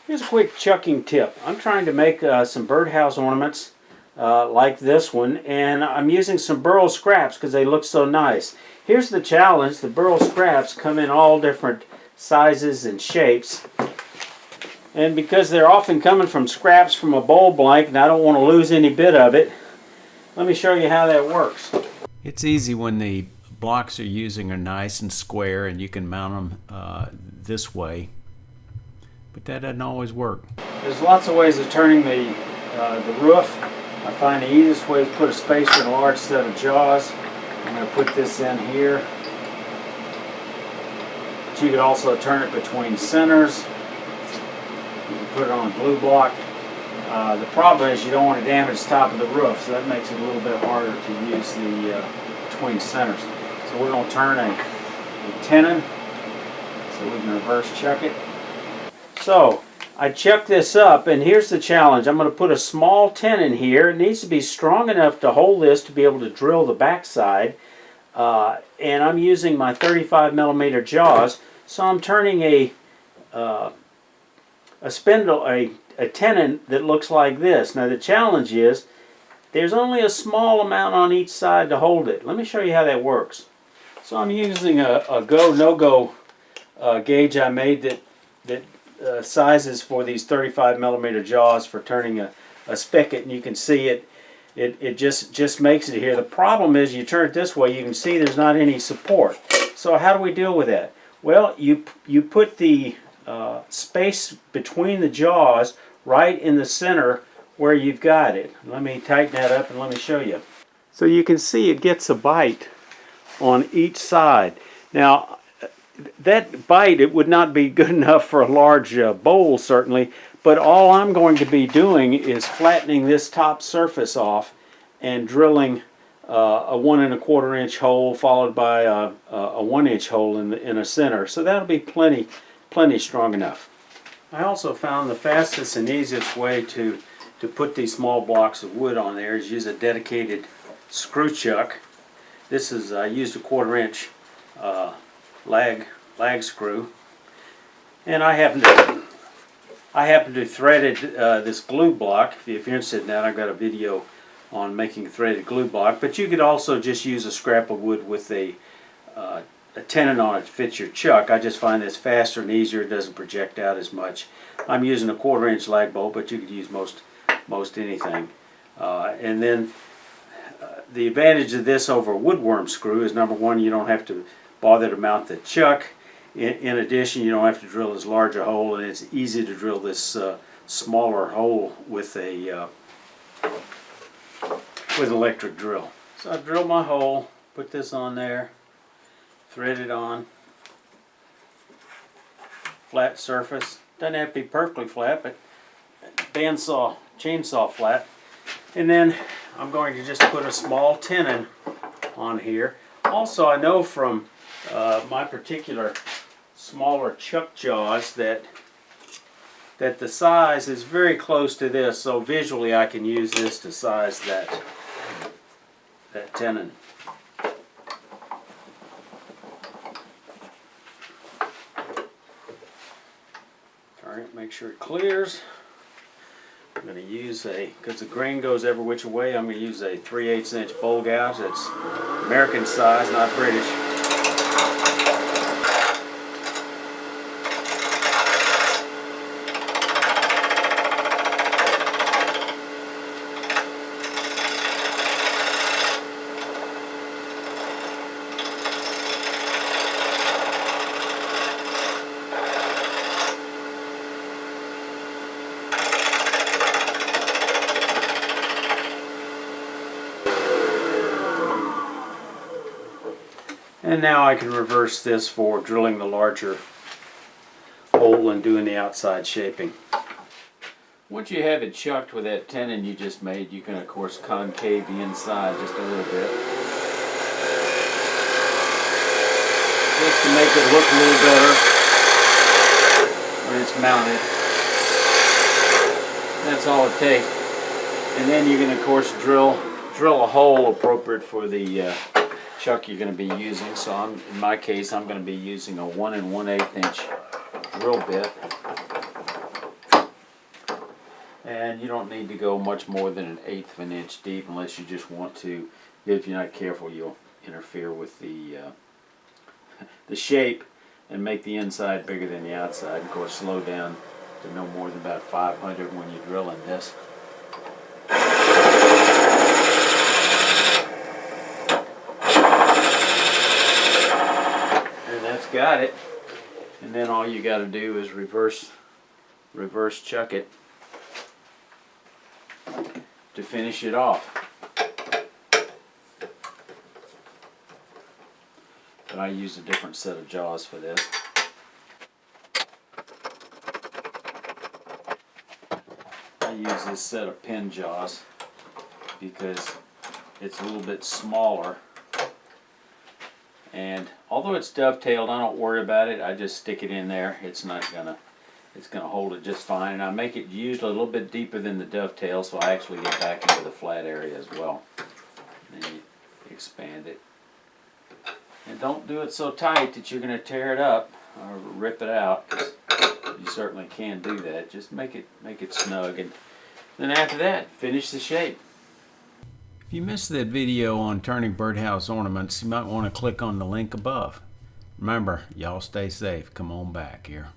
Here's a quick chucking tip. I'm trying to make some birdhouse ornaments like this one, and I'm using some burl scraps because they look so nice. Here's the challenge. The burl scraps come in all different sizes and shapes, and because they're often coming from scraps from a bowl blank and I don't want to lose any bit of it, let me show you how that works. It's easy when the blocks you're using are nice and square and you can mount them this way, but that doesn't always work. There's lots of ways of turning the roof. I find the easiest way is put a spacer in a large set of jaws. I'm going to put this in here. But you could also turn it between centers. You can put it on a glue block. The problem is you don't want to damage the top of the roof, so that makes it a little bit harder to use the between centers. So we're going to turn a tenon so we can reverse chuck it. So I chuck this up, and here's the challenge. I'm going to put a small tenon here. It needs to be strong enough to hold this to be able to drill the backside. And I'm using my 35mm jaws, so I'm turning a spindle, a tenon that looks like this. Now the challenge is there's only a small amount on each side to hold it. Let me show you how that works. So I'm using a go no-go gauge I made that sizes for these 35mm jaws for turning a spigot, and you can see it just makes it here. The problem is you turn it this way, you can see there's not any support. So how do we deal with that? Well, you put the space between the jaws right in the center where you've got it. Let me tighten that up and let me show you. So you can see it gets a bite on each side. Now that bite, it would not be good enough for a large bowl certainly, but all I'm going to be doing is flattening this top surface off and drilling a 1 1/4 inch hole followed by a 1 inch hole in a center. So that'll be plenty strong enough. I also found the fastest and easiest way to put these small blocks of wood on there is use a dedicated screw chuck. This is I used a 1/4 inch lag screw, and I happen to threaded this glue block. If you're interested in that, I've got a video on making a threaded glue block, but you could also just use a scrap of wood with a tenon on it to fit your chuck. I just find this faster and easier. It doesn't project out as much. I'm using a 1/4 inch lag bolt, but you could use most anything. And then the advantage of this over a woodworm screw is, number one, you don't have to bother to mount the chuck. In addition, you don't have to drill as large a hole, and it's easy to drill this smaller hole with an electric drill. So I drill my hole, put this on there, thread it on, flat surface. Doesn't have to be perfectly flat, but chainsaw flat. And then I'm going to just put a small tenon on here. Also, I know from my particular smaller chuck jaws that the size is very close to this, so visually I can use this to size that tenon. Turn it, make sure it clears. I'm going to use because the grain goes every which way, I'm going to use a 3/8 inch bowl gouge. That's American size, not British. And now I can reverse this for drilling the larger hole and doing the outside shaping. Once you have it chucked with that tenon you just made, you can of course concave the inside just a little bit, just to make it look a little better when it's mounted. That's all it takes. And then you can of course drill a hole appropriate for the chuck you're going to be using. So in my case, I'm going to be using a 1 1/8 inch drill bit. And you don't need to go much more than 1/8 of an inch deep unless you just want to. If you're not careful, you'll interfere with the shape and make the inside bigger than the outside. Of course, slow down to no more than about 500 when you're drilling this. And that's got it. And then all you got to do is reverse chuck it to finish it off. But I use a different set of jaws for this. I use this set of pin jaws because it's a little bit smaller, and although it's dovetailed, I don't worry about it. I just stick it in there. It's gonna hold it just fine, and I make it usually a little bit deeper than the dovetail, so I actually get back into the flat area as well. And then you expand it, and don't do it so tight that you're gonna tear it up or rip it out, 'cause you certainly can do that. Just make it snug, and then after that, finish the shape. If you missed that video on turning birdhouse ornaments, you might want to click on the link above. Remember, y'all stay safe. Come on back here.